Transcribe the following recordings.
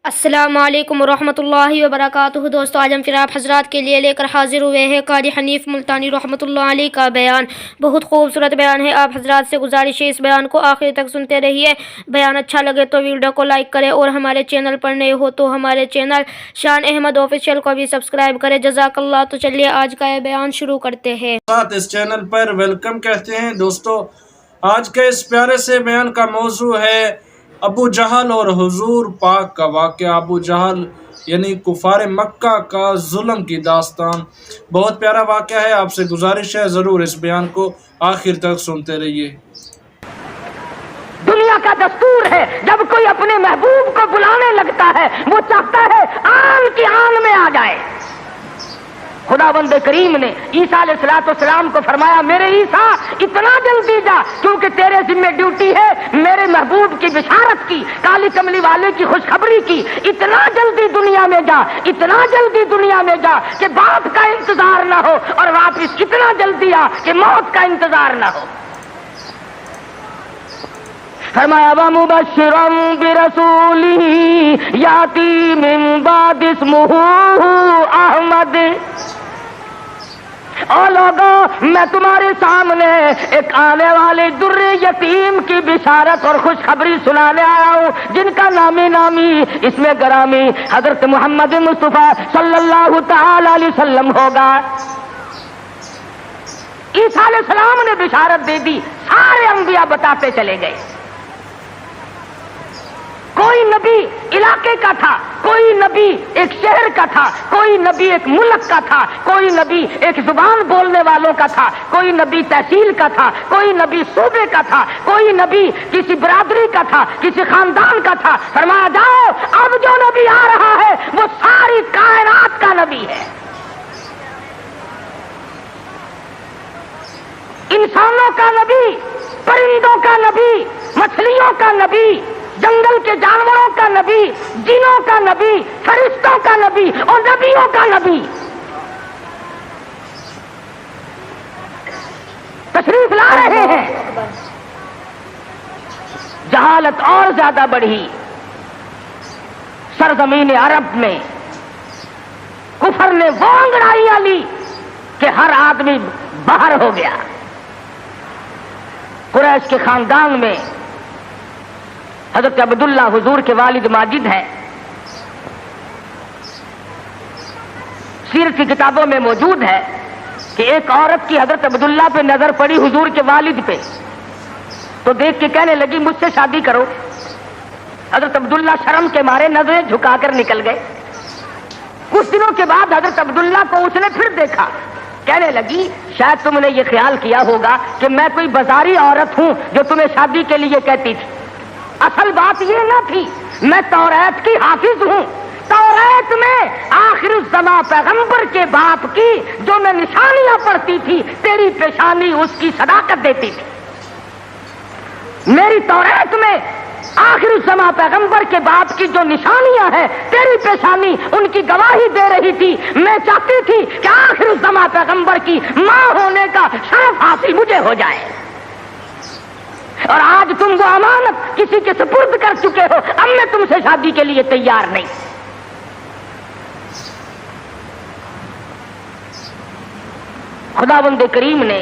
السلام علیکم ورحمۃ اللہ وبرکاتہ۔ دوستو، آج ہم پھر آپ حضرات کے لیے لے کر حاضر ہوئے ہیں قاری حنیف ملتانی رحمۃ اللہ علیہ کا بیان۔ بہت خوبصورت بیان ہے۔ آپ حضرات سے گزارش ہے اس بیان کو آخر تک سنتے رہیے۔ بیان اچھا لگے تو ویڈیو کو لائک کرے اور ہمارے چینل پر نئے ہو تو ہمارے چینل شان احمد آفیشیل کو بھی سبسکرائب کرے۔ جزاک اللہ۔ تو چلیے آج کا یہ بیان شروع کرتے ہیں۔ اس چینل پر ویلکم کہتے ہیں۔ دوستو، آج کے اس پیارے سے بیان کا موضوع ہے ابو جہل اور حضور پاک کا واقعہ۔ ابو جہل یعنی کفار مکہ کا ظلم کی داستان۔ بہت پیارا واقعہ ہے۔ آپ سے گزارش ہے ضرور اس بیان کو آخر تک سنتے رہیے۔ دنیا کا دستور ہے، جب کوئی اپنے محبوب کو بلانے لگتا ہے وہ چاہتا ہے آن کی آن میں آ جائے۔ خداوند کریم نے عیسیٰ علیہ السلام کو فرمایا، میرے عیسیٰ اتنا جلدی جا، کیونکہ تیرے ذمہ ڈیوٹی ہے میرے محبوب کی بشارت کی، کالی کملی والے کی خوشخبری کی۔ اتنا جلدی دنیا میں جا، اتنا جلدی دنیا میں جا کہ باپ کا انتظار نہ ہو، اور واپس اتنا جلدی آ کہ موت کا انتظار نہ ہو۔ فرمایا وَمُبَشِّرًا بِرَسُولٍ يَأْتِي مِن بَعْدِهِ اسْمُهُ أَحْمَدُ۔ او لوگوں، میں تمہارے سامنے ایک آنے والے در یتیم کی بشارت اور خوشخبری سنانے آیا ہوں، جن کا نامی اس میں گرامی حضرت محمد مصطفیٰ صلی اللہ تعالی علیہ وسلم ہوگا۔ عیسیٰ علیہ السلام نے بشارت دے دی، سارے انبیاء بتاتے چلے گئے۔ کوئی نبی علاقے کا تھا، کوئی نبی ایک شہر کا تھا، کوئی نبی ایک ملک کا تھا، کوئی نبی ایک زبان بولنے والوں کا تھا، کوئی نبی تحصیل کا تھا، کوئی نبی صوبے کا تھا، کوئی نبی کسی برادری کا تھا، کسی خاندان کا تھا۔ فرمایا جاؤ، اب جو نبی آ رہا ہے وہ ساری کائنات کا نبی ہے۔ انسانوں کا نبی، پرندوں کا نبی، مچھلیوں کا نبی، جنگل کے جانوروں کا نبی، جنوں کا نبی، فرشتوں کا نبی اور نبیوں کا نبی۔ تشریف لا رہے ہیں۔ جہالت اور زیادہ بڑھی سرزمین عرب میں۔ کفر نے وہ انگڑائیاں لی کہ ہر آدمی باہر ہو گیا۔ قریش کے خاندان میں حضرت عبداللہ حضور کے والد ماجد ہیں۔ سیرت کی کتابوں میں موجود ہے کہ ایک عورت کی حضرت عبداللہ پہ نظر پڑی، حضور کے والد پہ، تو دیکھ کے کہنے لگی مجھ سے شادی کرو۔ حضرت عبداللہ شرم کے مارے نظریں جھکا کر نکل گئے۔ کچھ دنوں کے بعد حضرت عبداللہ کو اس نے پھر دیکھا، کہنے لگی شاید تم نے یہ خیال کیا ہوگا کہ میں کوئی بازاری عورت ہوں جو تمہیں شادی کے لیے کہتی تھی۔ اصل بات یہ نہ تھی، میں توریت کی حافظ ہوں۔ توریت میں آخر الزماں پیغمبر کے باپ کی جو میں نشانیاں پڑھتی تھی، تیری پیشانی اس کی صداقت دیتی تھی۔ میری توریت میں آخر الزماں پیغمبر کے باپ کی جو نشانیاں ہیں، تیری پیشانی ان کی گواہی دے رہی تھی۔ میں چاہتی تھی کہ آخر الزماں پیغمبر کی ماں ہونے کا شرف حاصل مجھے ہو جائے، اور آج تم وہ امانت کسی کے سپرد کر چکے ہو۔ اب میں تم سے شادی کے لیے تیار نہیں۔ خداوند کریم نے،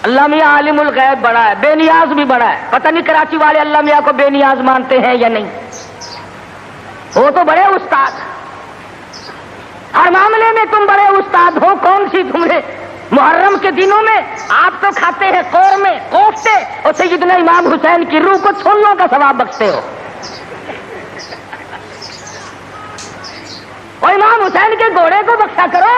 اللہ میاں عالم الغیب بڑا ہے، بے نیاز بھی بڑا ہے۔ پتہ نہیں کراچی والے اللہ میاں کو بے نیاز مانتے ہیں یا نہیں۔ وہ تو بڑے استاد، ہر معاملے میں تم بڑے استاد ہو۔ کون سی تم نے محرم کے دنوں میں آپ تو کھاتے ہیں قورمے، کوفتے، اور سیدنا امام حسین کی روح کو چھولوں کا ثواب بخشتے ہو۔ اور امام حسین کے گھوڑے کو بخشا کرو۔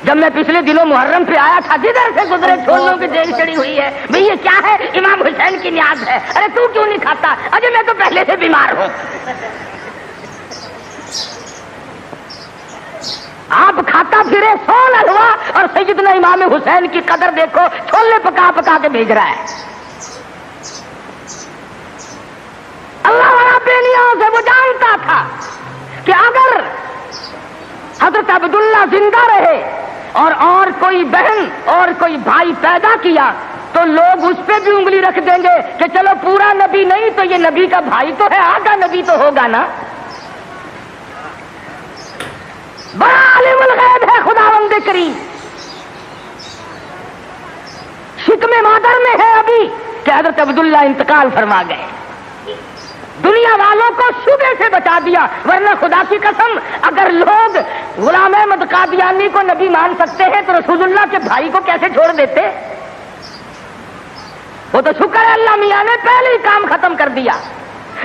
جب میں پچھلے دنوں محرم پہ آیا تھا، جدھر سے گزرے چھولوں کی دیگ چڑی ہوئی ہے، بھئی یہ کیا ہے؟ امام حسین کی نیاز ہے۔ ارے تو کیوں نہیں کھاتا؟ اجے میں تو پہلے سے بیمار ہوں۔ آپ کھاتا پھرے سون حلوا، اور سیدنا امام حسین کی قدر دیکھو، چھولے پکا پکا کے بھیج رہا ہے۔ اللہ والا بے نیاز ہے، وہ جانتا تھا کہ اگر حضرت عبداللہ زندہ رہے اور کوئی بہن اور کوئی بھائی پیدا کیا تو لوگ اس پہ بھی انگلی رکھ دیں گے کہ چلو پورا نبی نہیں تو یہ نبی کا بھائی تو ہے، آدھا نبی تو ہوگا نا. بڑا عالم الغیب ہے خداوند کریم. شکم مادر میں ہے ابھی کہ حضرت عبداللہ انتقال فرما گئے. دنیا والوں کو شبے سے بچا دیا، ورنہ خدا کی قسم اگر لوگ غلام احمد قادیانی کو نبی مان سکتے ہیں تو رسول اللہ کے بھائی کو کیسے چھوڑ دیتے؟ وہ تو شکر ہے اللہ میاں نے پہلے ہی کام ختم کر دیا.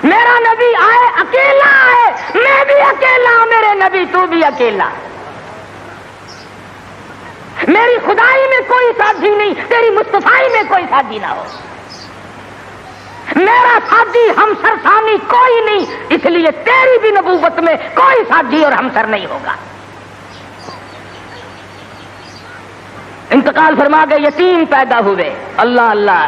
میرا نبی آئے اکیلا آئے، میں بھی اکیلا، میرے نبی تو بھی اکیلا. میری خدائی میں کوئی ساتھی نہیں، تیری مصطفائی میں کوئی ساتھی نہ ہو. میرا ساتھی ہمسر ثانی کوئی نہیں، اس لیے تیری بھی نبوت میں کوئی ساتھی اور ہمسر نہیں ہوگا. انتقال فرما گئے، یتیم پیدا ہوئے. اللہ اللہ،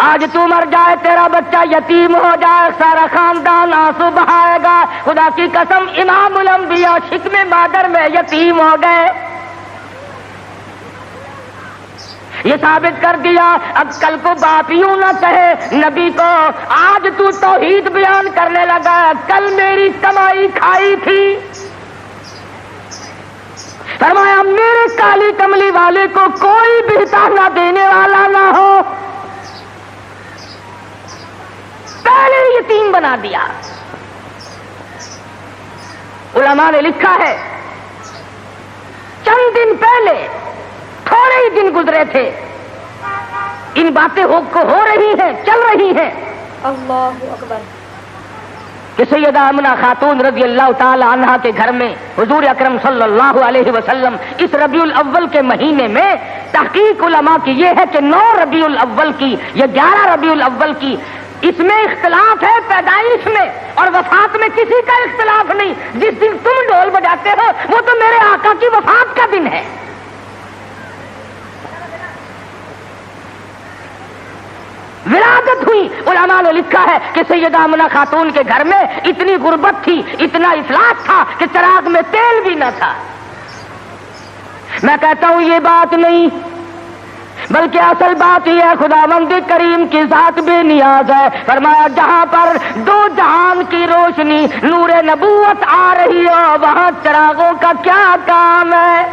آج تو مر جائے تیرا بچہ یتیم ہو جائے سارا خاندان آنسو بہائے گا. خدا کی قسم امام الانبیاء شکم مادر میں یتیم ہو گئے. یہ ثابت کر دیا اب کل کو باپ یوں نہ کہے نبی کو، آج تو توحید بیان کرنے لگا، کل میری کمائی کھائی تھی. فرمایا میرے کالی کملی والے کو کوئی بہتا نہ دینے والا نہ ہو. پہلے یتیم بنا دیا. علماء نے لکھا ہے چند دن پہلے، تھوڑے ہی دن گزرے تھے، ان باتیں ہو رہی ہیں، چل رہی ہیں. اللہ اکبر. کہ سیدہ آمنہ خاتون رضی اللہ تعالی عنہا کے گھر میں حضور اکرم صلی اللہ علیہ وسلم اس ربیع الاول کے مہینے میں، تحقیق علماء کی یہ ہے کہ 9 ربیع الاول کی یا 11 ربیع الاول کی، اس میں اختلاف ہے پیدائش میں، اور وفات میں کسی کا اختلاف نہیں. جس دن تم ڈھول بجاتے ہو وہ تو میرے آقا کی وفات کا دن ہے. ولادت ہوئی. علماء نے لکھا ہے کہ سیدہ آمنہ خاتون کے گھر میں اتنی غربت تھی، اتنا افلاس تھا کہ چراغ میں تیل بھی نہ تھا. میں کہتا ہوں یہ بات نہیں، بلکہ اصل بات یہ ہے خداوند کریم کی ذات بے نیاز ہے. فرمایا جہاں پر 2 جہان کی روشنی نور نبوت آ رہی ہو وہاں چراغوں کا کیا کام ہے؟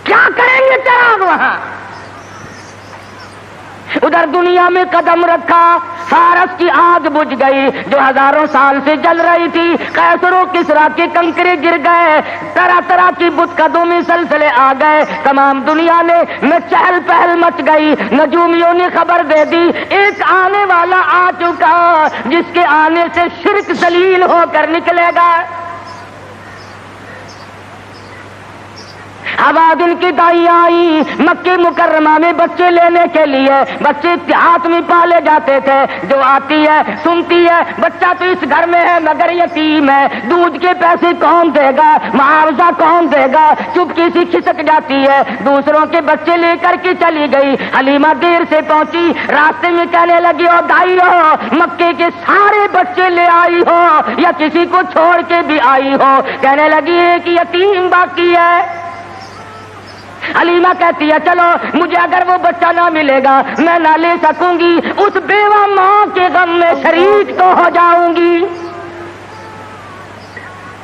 کیا کریں گے چراغ وہاں؟ ادھر دنیا میں قدم رکھا، فارس کی آگ بجھ گئی جو ہزاروں سال سے جل رہی تھی. قیصر و کسریٰ کے کنکرے گر گئے، طرح طرح کی بت قدومی سلسلے آ گئے. تمام دنیا میں چہل پہل مچ گئی. نجومیوں نے خبر دے دی ایک آنے والا آ چکا جس کے آنے سے شرک ذلیل ہو کر نکلے گا. آبادن کی دائی آئی مکہ مکرمہ میں بچے لینے کے لیے. بچے دیہات میں پالے جاتے تھے. جو آتی ہے سنتی ہے بچہ تو اس گھر میں ہے مگر یتیم ہے، دودھ کے پیسے کون دے گا، معاوضہ کون دے گا، چپکی سی کھسک جاتی ہے، دوسروں کے بچے لے کر کے چلی گئی. حلیمہ دیر سے پہنچی، راستے میں کہنے لگی او دائی ہو مکے کے سارے بچے لے آئی ہو یا کسی کو چھوڑ کے بھی آئی ہو؟ کہنے لگی ایک یتیم باقی ہے. حلیمہ کہتی ہے چلو مجھے اگر وہ بچہ نہ ملے گا میں نہ لے سکوں گی، اس بیوہ ماں کے غم میں شریک تو ہو جاؤں گی.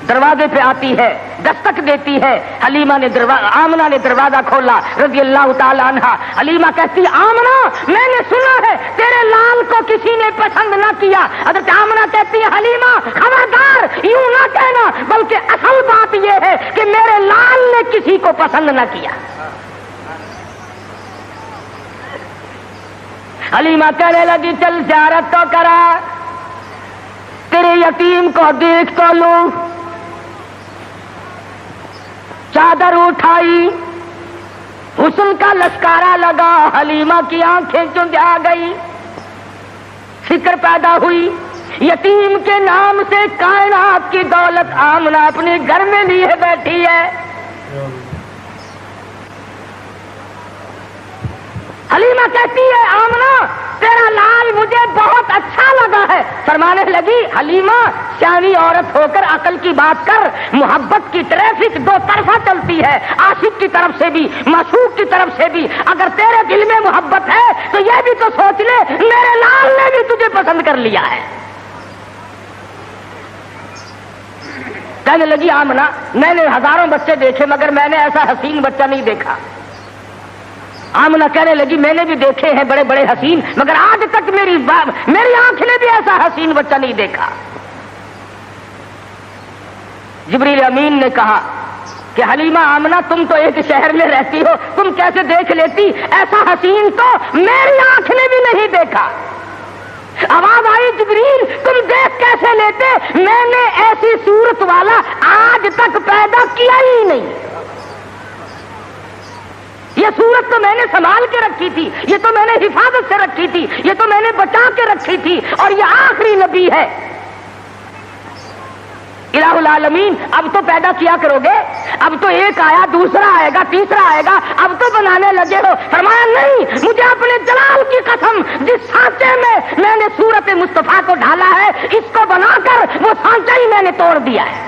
دروازے پہ آتی ہے، دستک دیتی ہے. حلیمہ نے آمنہ نے دروازہ کھولا رضی اللہ تعالی عنہا. حلیمہ کہتی آمنہ میں نے سنا ہے تیرے لال کو کسی نے پسند نہ کیا. حضرت آمنہ کہتی ہے حلیمہ خبردار یوں نہ کہنا، بلکہ اصل بات یہ ہے کہ میرے لال نے کسی کو پسند نہ کیا. حلیمہ کہنے لگی چل زیارت تو کرا، تیرے یتیم کو دیکھ تو لوں. چادر اٹھائی، حسن کا لشکارا لگا، حلیمہ کی آنکھیں چندھا گئی. فکر پیدا ہوئی یتیم کے نام سے کائنات کی دولت آمنہ اپنے گھر میں لیے بیٹھی ہے. حلیمہ کہتی ہے آمنہ تیرا لال مجھے بہت اچھا لگا ہے. فرمانے لگی حلیمہ سیانی عورت ہو کر عقل کی بات کر، محبت کی ٹریفک دو طرفہ چلتی ہے، عاشق کی طرف سے بھی معشوق کی طرف سے بھی۔ اگر تیرے دل میں محبت ہے تو یہ بھی تو سوچ لے میرے لال نے بھی تجھے پسند کر لیا ہے۔ کہنے لگی آمنہ میں نے ہزاروں بچے دیکھے مگر میں نے ایسا حسین بچہ نہیں دیکھا۔ آمنہ کہنے لگی میں نے بھی دیکھے ہیں بڑے بڑے حسین مگر آج تک میری آنکھ نے بھی ایسا حسین بچہ نہیں دیکھا۔ جبریل امین نے کہا کہ حلیمہ آمنہ تم تو ایک شہر میں رہتی ہو، تم کیسے دیکھ لیتی؟ ایسا حسین تو میری آنکھ نے بھی نہیں دیکھا۔ آواز آئی جبریل تم دیکھ کیسے لیتے؟ میں نے ایسی صورت والا آج تک پیدا کیا ہی نہیں۔ یہ صورت تو میں نے سنبھال کے رکھی تھی، یہ تو میں نے حفاظت سے رکھی تھی، یہ تو میں نے بچا کے رکھی تھی، اور یہ آخری نبی ہے۔ الہ العالمین اب تو پیدا کیا کرو گے، اب تو ایک آیا دوسرا آئے گا تیسرا آئے گا، اب تو بنانے لگے ہو۔ فرمایا نہیں، مجھے اپنے جلال کی قسم جس سانچے میں نے صورت مصطفیٰ کو ڈالا ہے اس کو بنا کر وہ سانچہ ہی میں نے توڑ دیا ہے،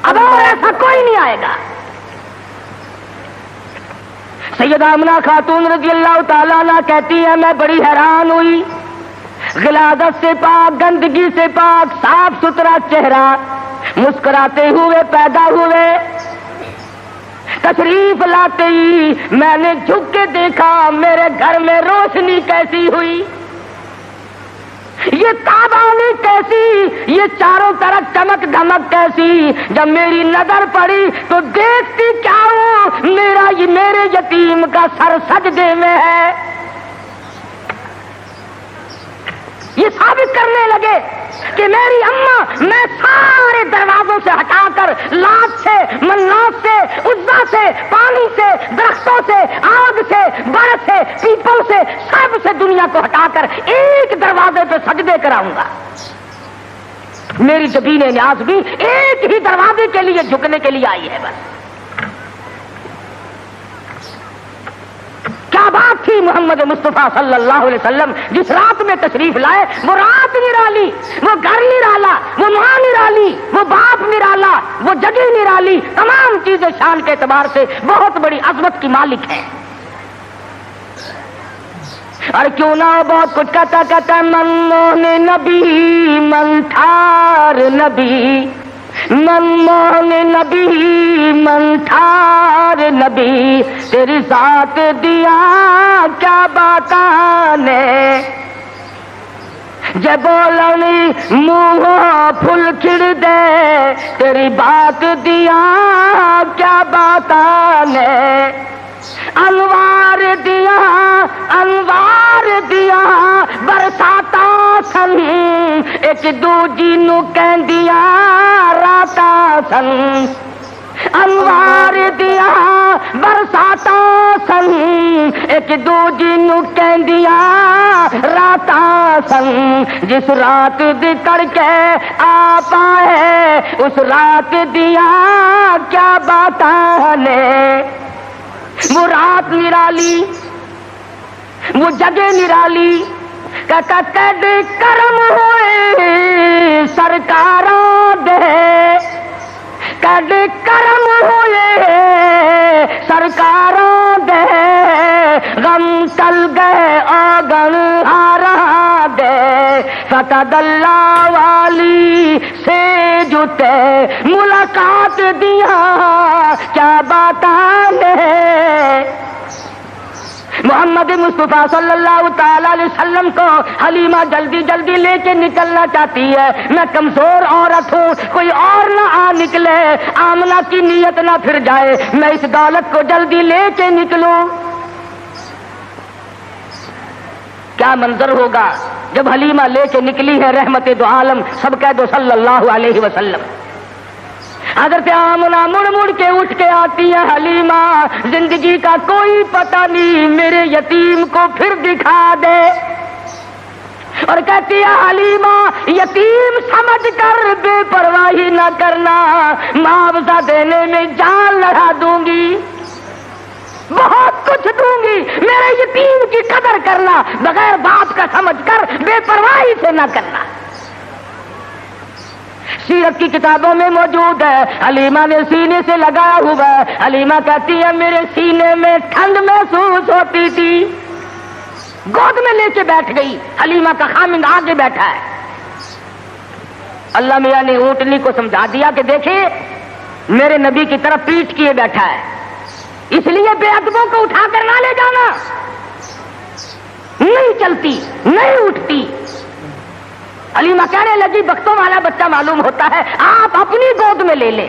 اب اور ایسا کوئی نہیں آئے گا۔ سیدہ آمنہ خاتون رضی اللہ تعالیٰ عنہ کہتی ہے میں بڑی حیران ہوئی، غلاظت سے پاک، گندگی سے پاک، صاف ستھرا چہرہ، مسکراتے ہوئے پیدا ہوئے، تشریف لاتے ہی میں نے جھک کے دیکھا میرے گھر میں روشنی کیسی ہوئی، یہ تابانی کیسی، یہ چاروں طرف چمک دھمک کیسی۔ جب میری نظر پڑی تو دیکھتی کیا ہوں، میرے یتیم کا سر سجدے میں ہے۔ یہ ثابت کرنے لگے کہ میری اماں میں سارے دروازوں سے ہٹا کر، لات سے، منات سے، عزا سے، پانی سے، درختوں سے، آگ سے، برف سے، پیپل سے، سب سے دنیا کو ہٹا کر ایک دروازے پہ سجدے کراؤں گا۔ میری جبین نیاز بھی ایک ہی دروازے کے لیے جھکنے کے لیے آئی ہے بس۔ کیا بات تھی محمد مصطفیٰ صلی اللہ علیہ وسلم جس رات میں تشریف لائے، وہ رات نرالی، وہ گھر نرالا، وہ ماں نرالی، وہ باپ نرالا، وہ جگہ نرالی، تمام چیزیں شان کے اعتبار سے بہت بڑی عظمت کی مالک ہے۔ اور کیوں نہ بہت کچھ کہتا من موہن نبی، من ٹھار نبی، من موہن نبی، من ٹھار نبی، تیری ذات دیا کیا باتانے، جے بولنی منہ پھل کھڑ دے، تیری بات دیا کیا باتانے، انوار دیا، انوار دیا برساتا سن، ایک دوجی نو کہندیا راتا سن، انوار دیا برساتا سن، ایک دوجی نو کہندیا راتا سن، جس رات دی تڑکے آ پائے اس رات دیا کیا باتاں نے۔ وہ رات نرالی، وہ جگہ نرالی، کہتا کد کرم ہوئے سرکاراں دے، کد کرم ہوئے سرکاراں دے، غم ٹل گئے آگن ہارا دے، فتح اللہ والی سے جتے ملاقات دیا کیا باتاں نے۔ محمد مصطفیٰ صلی اللہ تعالی علیہ وسلم کو حلیمہ جلدی جلدی لے کے نکلنا چاہتی ہے، میں کمزور عورت ہوں، کوئی اور نہ آ نکلے، آمنہ کی نیت نہ پھر جائے، میں اس دولت کو جلدی لے کے نکلوں۔ کیا منظر ہوگا جب حلیمہ لے کے نکلی ہے رحمت دو عالم، سب کہہ دو صلی اللہ علیہ وسلم۔ حضرت آمنہ مڑ مڑ کے اٹھ کے آتی ہے، حلیمہ زندگی کا کوئی پتہ نہیں، میرے یتیم کو پھر دکھا دے، اور کہتی ہے حلیمہ یتیم سمجھ کر بے پرواہی نہ کرنا، معاوضہ دینے میں جان لڑا دوں گی، بہت کچھ دوں گی، میرے یتیم کی قدر کرنا، بغیر باپ کا سمجھ کر بے پرواہی سے نہ کرنا. سیرت کی کتابوں میں موجود ہے, حلیمہ نے سینے سے لگایا ہوا ہے. حلیمہ کہتی ہے میرے سینے میں ٹھنڈ محسوس ہوتی تھی. گود میں لے کے بیٹھ گئی. حلیمہ کا خامند آگے بیٹھا ہے. اللہ میاں نے اونٹنی کو سمجھا دیا کہ دیکھیں میرے نبی کی طرف پیٹ کیے بیٹھا ہے, اس لیے بے ادبوں کو اٹھا کر نہ لے جانا. نہیں چلتی, نہیں اٹھتی. حلیمہ کہنے لگی بختوں والا بچہ معلوم ہوتا ہے, آپ اپنی گود میں لے لیں.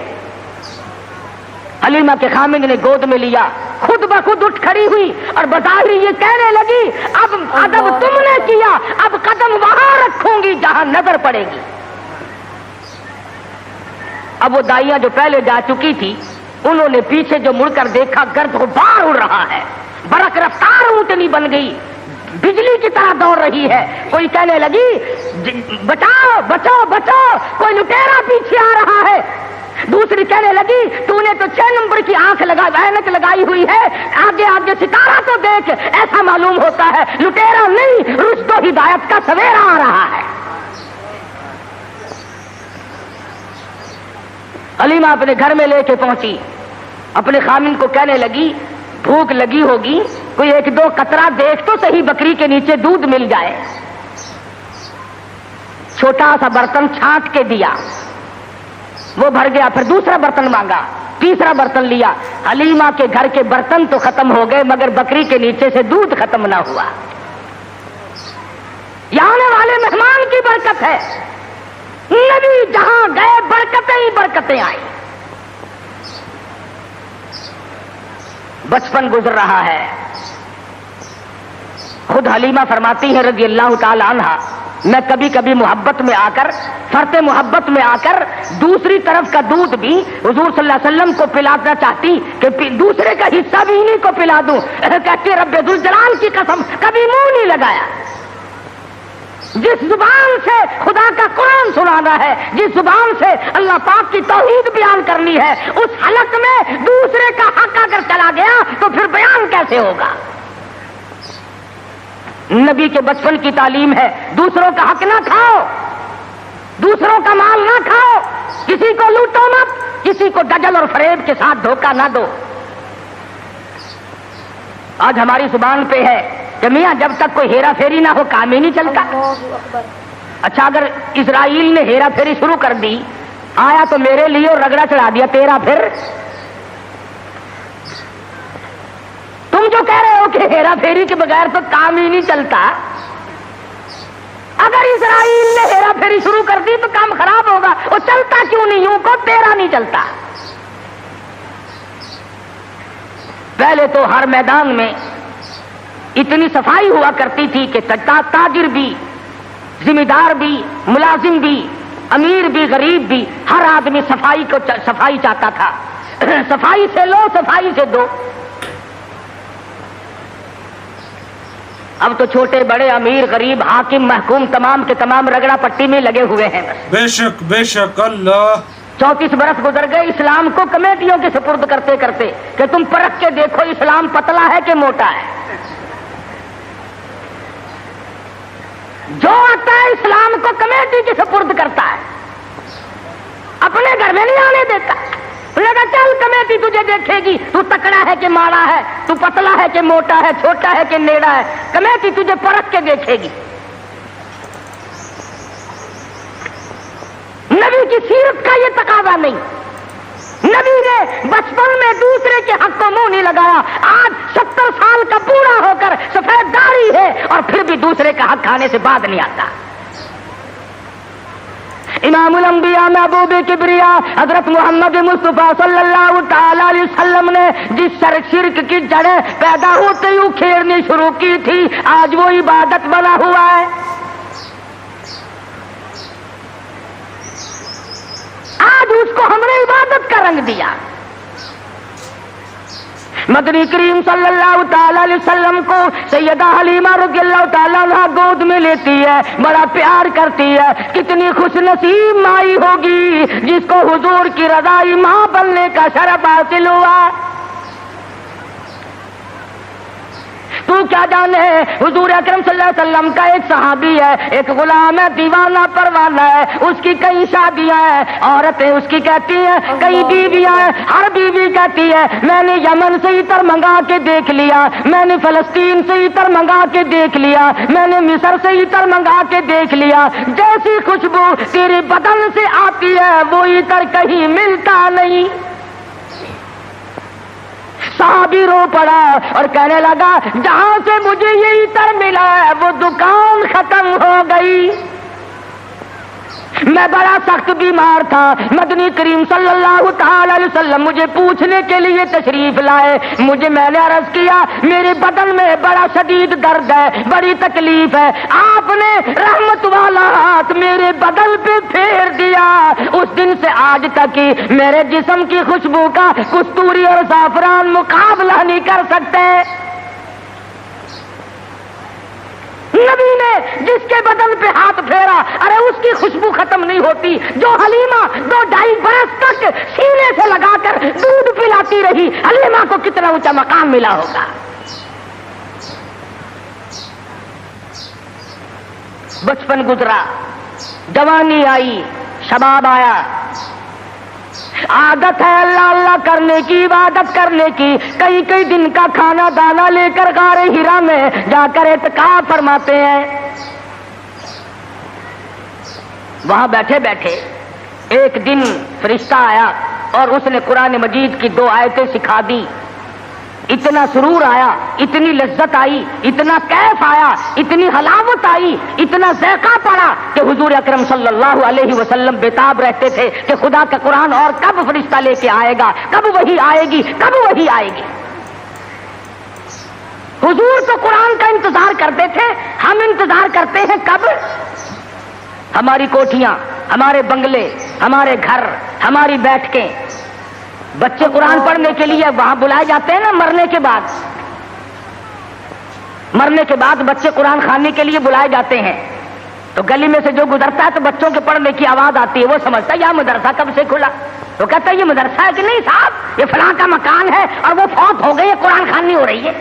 حلیمہ کے خامند نے گود میں لیا, خود بخود اٹھ کھڑی ہوئی اور بظاہر یہ کہنے لگی اب ادب تم نے کیا, اب قدم وہاں رکھوں گی جہاں نظر پڑے گی. اب وہ دائیاں جو پہلے جا چکی تھی انہوں نے پیچھے جو مڑ کر دیکھا گرد غبار اڑ رہا ہے, برق رفتار اونٹنی بن گئی, بجلی کی طرح دوڑ رہی ہے. کوئی کہنے لگی بچاؤ بچاؤ بچاؤ, کوئی لٹیرا پیچھے آ رہا ہے. دوسری کہنے لگی تو نے تو 6 نمبر کی آنکھ اینک لگائی ہوئی ہے, آگے آگے ستارہ تو دیکھ, ایسا معلوم ہوتا ہے لٹیرا نہیں رشد و ہدایت کا سویرا آ رہا ہے. حلیمہ اپنے گھر میں لے کے پہنچی, اپنے خامند کو کہنے لگی بھوک لگی ہوگی, کوئی 1-2 قطرہ دیکھ تو صحیح بکری کے نیچے دودھ مل جائے. چھوٹا سا برتن چھانٹ کے دیا, وہ بھر گیا. پھر دوسرا برتن مانگا, تیسرا برتن لیا. حلیمہ کے گھر کے برتن تو ختم ہو گئے مگر بکری کے نیچے سے دودھ ختم نہ ہوا. یہ آنے والے مہمان کی برکت ہے. نبی جہاں گئے برکتیں ہی برکتیں آئی. بچپن گزر رہا ہے. خود حلیمہ فرماتی ہیں رضی اللہ تعالی عنہا, میں کبھی کبھی محبت میں آ کر, فرط محبت میں آ کر دوسری طرف کا دودھ بھی حضور صلی اللہ علیہ وسلم کو پلانا چاہتی کہ دوسرے کا حصہ بھی انہیں کو پلا دوں. کہتے رب ذوالجلال کی قسم کبھی منہ نہیں لگایا. جس زبان سے خدا کا قرآن سنانا ہے, جس زبان سے اللہ پاک کی توحید بیان کرنی ہے, اس حلق میں دوسرے کا حق اگر چلا گیا تو پھر بیان کیسے ہوگا. نبی کے بچپن کی تعلیم ہے دوسروں کا حق نہ کھاؤ, دوسروں کا مال نہ کھاؤ, کسی کو لوٹو مت, کسی کو دجل اور فریب کے ساتھ دھوکہ نہ دو. آج ہماری زبان پہ ہے کہ میاں جب تک کوئی ہیرا پھیری نہ ہو کام ہی نہیں چلتا. اچھا اگر اسرائیل نے ہیرا پھیری شروع کر دی, آیا تو میرے لیے اور رگڑا چڑھا دیا تیرا, پھر تم جو کہہ رہے ہو کہ ہیرا پھیری کے بغیر تو کام ہی نہیں چلتا, اگر اسرائیل نے ہیرا پھیری شروع کر دی تو کام خراب ہوگا. وہ چلتا کیوں نہیں یوں کو تیرا نہیں چلتا. پہلے تو ہر میدان میں اتنی صفائی ہوا کرتی تھی کہ تاجر بھی, ذمہ دار بھی, ملازم بھی, امیر بھی, غریب بھی, ہر آدمی صفائی چاہتا تھا. صفائی سے لو, صفائی سے دو. اب تو چھوٹے بڑے, امیر غریب, حاکم محکوم تمام کے تمام رگڑا پٹی میں لگے ہوئے ہیں. بے شک بے شک. اللہ 34 برس گزر گئے اسلام کو کمیٹیوں کے سپرد کرتے کرتے کہ تم پرکھ کے دیکھو اسلام پتلا ہے کہ موٹا ہے. جو آتا ہے اسلام کو کمیٹی کے سپرد کرتا ہے, اپنے گھر میں نہیں آنے دیتا. لگا چل کمیٹی تجھے دیکھے گی, تو تکڑا ہے کہ ماڑا ہے, تو پتلا ہے کہ موٹا ہے, چھوٹا ہے کہ نیڑا ہے, کمیٹی تجھے پرکھ کے دیکھے گی. نبی کی سیرت کا یہ تقاضا نہیں. نبی نے بچپن میں دوسرے کے حق کو منہ نہیں لگایا. آج 70 سال کا بوڑھا ہو کر سفید داڑھی ہے اور پھر بھی دوسرے کا حق کھانے سے بعد نہیں آتا. امام الانبیاء محبوب کبریا حضرت محمد مصطفیٰ صلی اللہ تعالی علیہ وسلم نے جس شرک کی جڑیں پیدا ہوتے ہی کھیڑنی شروع کی تھی, آج وہ عبادت بنا ہوا ہے. آج اس کو ہم نے عبادت کا رنگ دیا. مدنی کریم صلی اللہ تعالی علیہ وسلم کو سیدہ حلیمہ رضی اللہ تعالیٰ عنہ گود میں لیتی ہے, بڑا پیار کرتی ہے. کتنی خوش نصیب مائی ہوگی جس کو حضور کی رضائی ماں بننے کا شرف حاصل ہوا. تو کیا جانے حضور اکرم صلی اللہ علیہ وسلم کا ایک صحابی ہے، ایک غلام ہے، دیوانہ پروانہ ہے، اس کی کئی شادیاں ہیں، عورتیں اس کی کہتی ہیں، کئی بیویاں ہیں، ہر بیوی کہتی ہے میں نے یمن سے عطر منگا کے دیکھ لیا، میں نے فلسطین سے عطر منگا کے دیکھ لیا، میں نے مصر سے عطر منگا کے دیکھ لیا، جیسی خوشبو تیرے بدن سے آتی ہے وہ عطر کہیں ملتا نہیں۔ صحابی رو پڑا اور کہنے لگا جہاں سے مجھے یہ عطر ملا ہے وہ دکان ختم ہو گئی، میں بڑا سخت بیمار تھا، مدنی کریم صلی اللہ تعالی علیہ وسلم مجھے پوچھنے کے لیے تشریف لائے، میں نے عرض کیا میرے بدن میں بڑا شدید درد ہے، بڑی تکلیف ہے، آپ نے رحمت والا ہاتھ میرے بدن پہ پھیر دیا، اس دن سے آج تک ہی میرے جسم کی خوشبو کا کستوری اور زعفران مقابلہ نہیں کر سکتے۔ نبی نے جس کے بدن پہ ہاتھ پھیرا، ارے اس کی خوشبو ختم نہیں ہوتی، جو حلیمہ 2-2.5 برس تک سینے سے لگا کر دودھ پلاتی رہی، حلیمہ کو کتنا اونچا مقام ملا ہوگا۔ بچپن گزرا، جوانی آئی، شباب آیا، عادت ہے اللہ اللہ کرنے کی، عبادت کرنے کی، کئی دن کا کھانا دانا لے کر غار ہرا میں جا کر اعتکاف فرماتے ہیں۔ وہاں بیٹھے بیٹھے ایک دن فرشتہ آیا اور اس نے قرآن مجید کی 2 آیتیں سکھا دی، اتنا سرور آیا، اتنی لذت آئی، اتنا کیف آیا، اتنی حلاوت آئی، اتنا ذائقہ پڑا کہ حضور اکرم صلی اللہ علیہ وسلم بےتاب رہتے تھے کہ خدا کا قرآن اور کب فرشتہ لے کے آئے گا، کب وہی آئے گی، کب وہی آئے گی۔ حضور تو قرآن کا انتظار کرتے تھے، ہم انتظار کرتے ہیں کب؟ ہماری کوٹھیاں، ہمارے بنگلے، ہمارے گھر، ہماری بیٹھکیں، بچے قرآن پڑھنے کے لیے وہاں بلائے جاتے ہیں نا، مرنے کے بعد بچے قرآن خانے کے لیے بلائے جاتے ہیں، تو گلی میں سے جو گزرتا ہے تو بچوں کے پڑھنے کی آواز آتی ہے، وہ سمجھتا ہے یہ مدرسہ کب سے کھلا، وہ کہتا ہے یہ مدرسہ ہے کہ نہیں صاحب، یہ فلاں کا مکان ہے اور وہ فوت ہو گئی ہے، قرآن خوانی ہو رہی ہے۔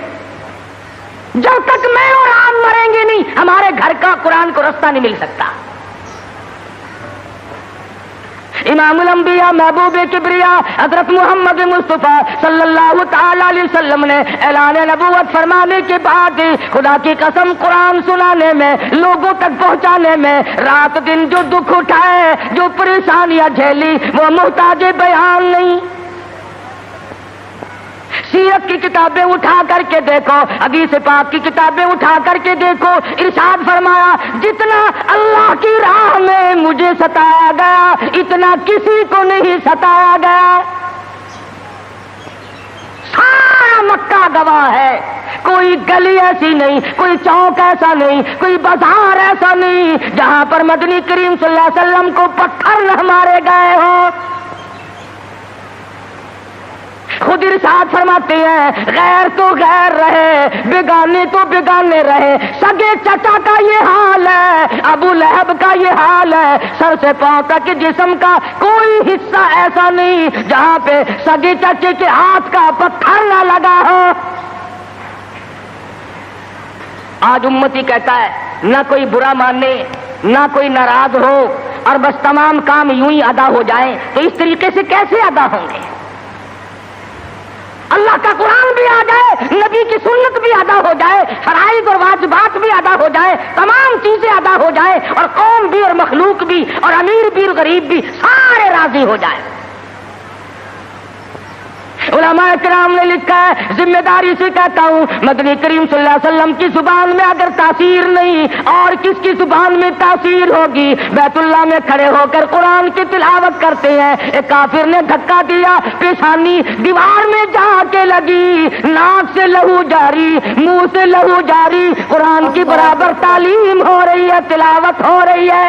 جب تک میں اور آپ مریں گے نہیں ہمارے گھر کا قرآن کو رستہ نہیں مل سکتا۔ امام الانبیاء محبوب کبریا حضرت محمد مصطفیٰ صلی اللہ تعالی علیہ وسلم نے اعلان نبوت فرمانے کے بعد خدا کی قسم قرآن سنانے میں، لوگوں تک پہنچانے میں، رات دن جو دکھ اٹھائے، جو پریشانیاں جھیلی، وہ محتاج بیان نہیں۔ سیرت کی کتابیں اٹھا کر کے دیکھو، حدیث پاک کی کتابیں اٹھا کر کے دیکھو، ارشاد فرمایا جتنا اللہ کی راہ میں مجھے ستایا گیا اتنا کسی کو نہیں ستایا گیا۔ سارا مکہ گواہ ہے، کوئی گلی ایسی نہیں، کوئی چوک ایسا نہیں، کوئی بازار ایسا نہیں جہاں پر مدنی کریم صلی اللہ علیہ وسلم کو پتھر نہ مارے گئے ہوں۔ خود ارشاد فرماتے ہیں غیر تو غیر رہے، بیگانے تو بیگانے رہے، سگے چچا کا یہ حال ہے، ابو لہب کا یہ حال ہے، سر سے پاؤں تک جسم کا کوئی حصہ ایسا نہیں جہاں پہ سگے چچے کے ہاتھ کا پتھر نہ لگا ہو۔ آج امتی کہتا ہے نہ کوئی برا مانے، نہ کوئی ناراض ہو، اور بس تمام کام یوں ہی ادا ہو جائیں، تو اس طریقے سے کیسے ادا ہوں گے؟ اللہ کا قرآن بھی آ جائے، نبی کی سنت بھی ادا ہو جائے، فرائض اور واجبات بھی ادا ہو جائے، تمام چیزیں ادا ہو جائے، اور قوم بھی اور مخلوق بھی اور امیر بھی اور غریب بھی سارے راضی ہو جائیں۔ علماء کرام نے لکھا ہے، ذمہ داری سے کہتا ہوں، مدنی کریم صلی اللہ علیہ وسلم کی زبان میں اگر تاثیر نہیں اور کس کی زبان میں تاثیر ہوگی؟ بیت اللہ میں کھڑے ہو کر قرآن کی تلاوت کرتے ہیں، ایک کافر نے دھکا دیا، پیشانی دیوار میں جا کے لگی، ناک سے لہو جاری، منہ سے لہو جاری، قرآن کی برابر تعلیم ہو رہی ہے، تلاوت ہو رہی ہے۔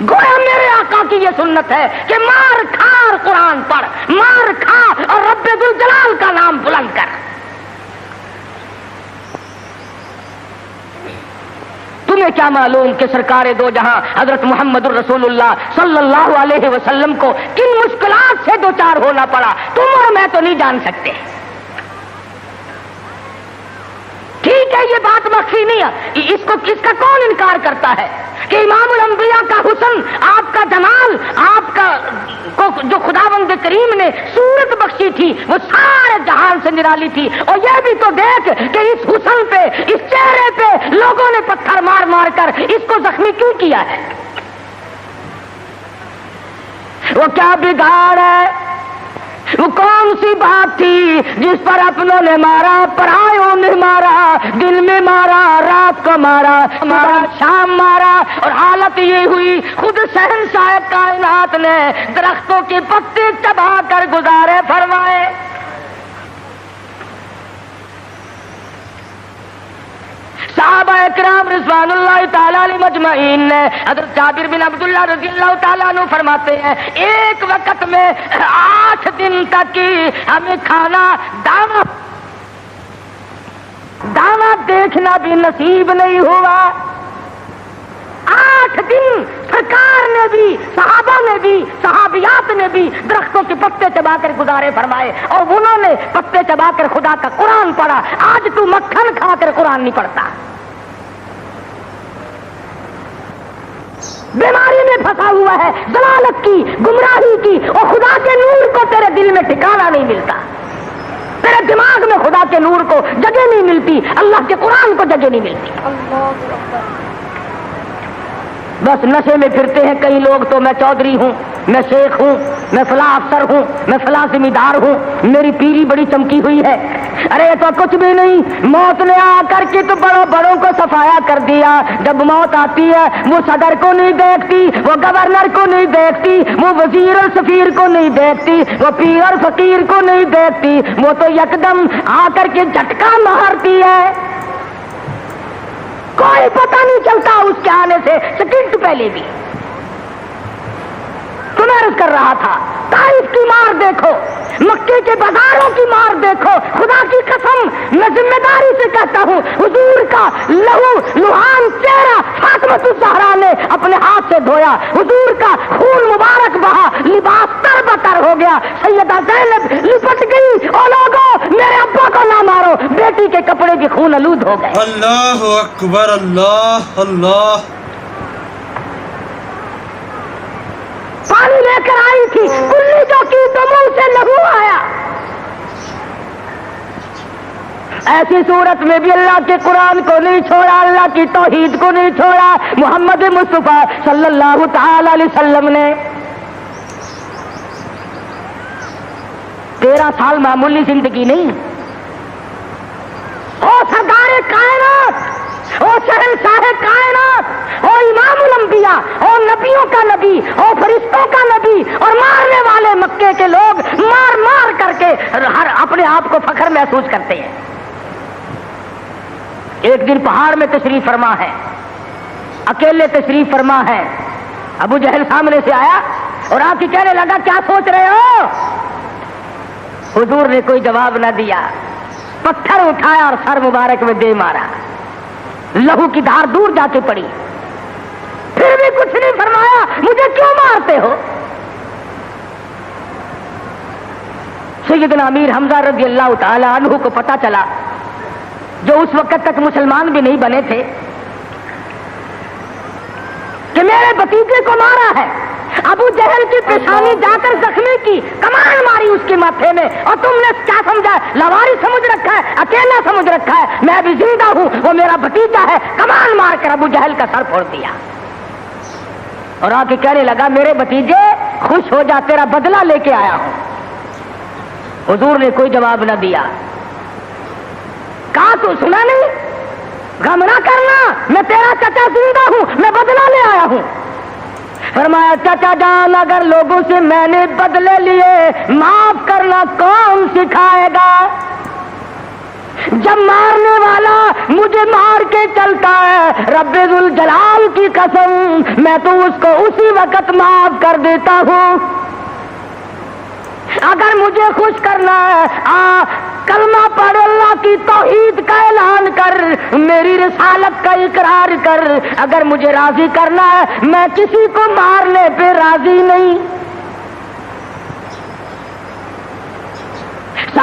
گویا میرے آقا کی یہ سنت ہے کہ مار کھا اور قرآن پڑھ، مار کھا اور رب ذوالجلال کا نام بلند کر۔ تمہیں کیا معلوم کہ سرکار دو جہاں حضرت محمد الرسول اللہ صلی اللہ علیہ وسلم کو کن مشکلات سے دوچار ہونا پڑا، تم اور میں تو نہیں جان سکتے۔ یہ بات مخفی نہیں ہے، اس کا کون انکار کرتا ہے کہ امام الانبیاء کا حسن، آپ کا جمال، آپ کا جو خداوند کریم نے صورت بخشی تھی وہ سارے جہان سے نرالی تھی. اور یہ بھی تو دیکھ کہ اس حسن پہ، اس چہرے پہ لوگوں نے پتھر مار مار کر اس کو زخمی کیوں کیا ہے؟ وہ کیا بگاڑ ہے؟ وہ کون سی بات تھی جس پر اپنوں نے مارا، پرایوں نے مارا، دن میں مارا، رات کو مارا، شام مارا، اور حالت یہ ہوئی خود شہنشاہ کائنات نے درختوں کے پتے چبا کر گزارے فرمائے. صحابہ کرام رضوان اللہ تعالیٰ علیہ مجمعین نے حضرت جابر بن عبداللہ رضی اللہ تعالیٰ عنہ فرماتے ہیں ایک وقت میں 8 دن تک ہمیں کھانا دانا دیکھنا بھی نصیب نہیں ہوا. 8 دن سرکار نے بھی، صحابہ نے بھی، صحابیات نے بھی درختوں کے پتے چبا کر گزارے فرمائے، اور انہوں نے پتے چبا کر خدا کا قرآن پڑھا. آج تو مکھن کھا کر قرآن نہیں پڑھتا، بیماری میں پھنسا ہوا ہے، ضلالت کی، گمراہی کی، اور خدا کے نور کو تیرے دل میں ٹھکانا نہیں ملتا، تیرے دماغ میں خدا کے نور کو جگہ نہیں ملتی، اللہ کے قرآن کو جگہ نہیں ملتی. بس نشے میں پھرتے ہیں کئی لوگ تو میں چودھری ہوں، میں شیخ ہوں، میں فلاں افسر ہوں، میں فلاں ذمہ دار ہوں، میری پیری بڑی چمکی ہوئی ہے. ارے تو کچھ بھی نہیں، موت نے آ کر کے تو بڑوں کو صفایا کر دیا. جب موت آتی ہے وہ صدر کو نہیں دیکھتی، وہ گورنر کو نہیں دیکھتی، وہ وزیر اور سفیر کو نہیں دیکھتی، وہ پیر اور فقیر کو نہیں دیکھتی، وہ تو یکدم آ کر کے جھٹکا مارتی ہے. کوئی پتہ نہیں چلتا اس کے آنے سے سیکنڈ پہلے بھی. تو میں عرض کر رہا تھا طائف کی مار دیکھو، مکے کے بازاروں کی مار دیکھو. خدا کی قسم میں ذمہ داری سے کہتا ہوں، حضور کا لہو لہان چہرہ فاطمۃ الزہرا نے اپنے ہاتھ سے دھویا، حضور کا خون مبارک بہا، لباس تر بتر ہو گیا. سیدہ زینب لپٹ گئی، او لوگوں میرے ابا کو نہ مارو، بیٹی کے کپڑے بھی خون آلود ہو گئے. اللہ اکبر، اللہ اللہ. پانی لے کر آئی تھی، کلی جو کی تو منہ سے لہو آیا. ایسی صورت میں بھی اللہ کے قرآن کو نہیں چھوڑا، اللہ کی توحید کو نہیں چھوڑا. محمد مصطفیٰ صلی اللہ تعالی علیہ وسلم نے 13 سال معمولی زندگی نہیں. او سردار کائنات، او شہنشاہ کائنات، او امام الانبیاء، او نبیوں کا نبی، او فرشتوں کا نبی، اور مارنے والے مکے کے لوگ مار مار کر کے ہر اپنے آپ کو فخر محسوس کرتے ہیں. ایک دن پہاڑ میں تشریف فرما ہے، اکیلے تشریف فرما ہے. ابو جہل سامنے سے آیا اور آپ کی کہنے لگا کیا سوچ رہے ہو؟ حضور نے کوئی جواب نہ دیا، پتھر اٹھایا اور سر مبارک میں دے مارا. لہو کی دھار دور جا کے پڑی، پھر بھی کچھ نہیں فرمایا. مجھے کیوں مارتے ہو؟ سیدنا امیر حمزہ رضی اللہ تعالی عنہ کو پتا چلا، جو اس وقت تک مسلمان بھی نہیں بنے تھے، کہ میرے بھتیجے کو مارا ہے. ابو جہل کی پیشانی جا کر زخمی کی، کمان ماری اس کے ماتھے میں، اور تم نے کیا سمجھا؟ لواری سمجھ رکھا ہے، اکیلا سمجھ رکھا ہے. میں بھی زندہ ہوں، وہ میرا بھتیجا ہے. کمان مار کر ابو جہل کا سر پھوڑ دیا، اور آ کے کہنے لگا میرے بھتیجے خوش ہو جا، تیرا بدلہ لے کے آیا ہوں. حضور نے کوئی جواب نہ دیا. کہا تو سنا نہیں؟ غم نہ کرنا، میں تیرا چچا زندہ ہوں، میں بدلہ لے آیا ہوں. فرمایا چچا جان اگر لوگوں سے میں نے بدلے لیے، معاف کرنا کون سکھائے گا؟ جب مارنے والا مجھے مار کے چلتا ہے، رب ذوالجلال کی قسم میں تو اس کو اسی وقت معاف کر دیتا ہوں. اگر مجھے خوش کرنا ہے، کلمہ پڑھ، اللہ کی توحید کا اعلان کر، میری رسالت کا اقرار کر. اگر مجھے راضی کرنا ہے، میں کسی کو مارنے پہ راضی نہیں.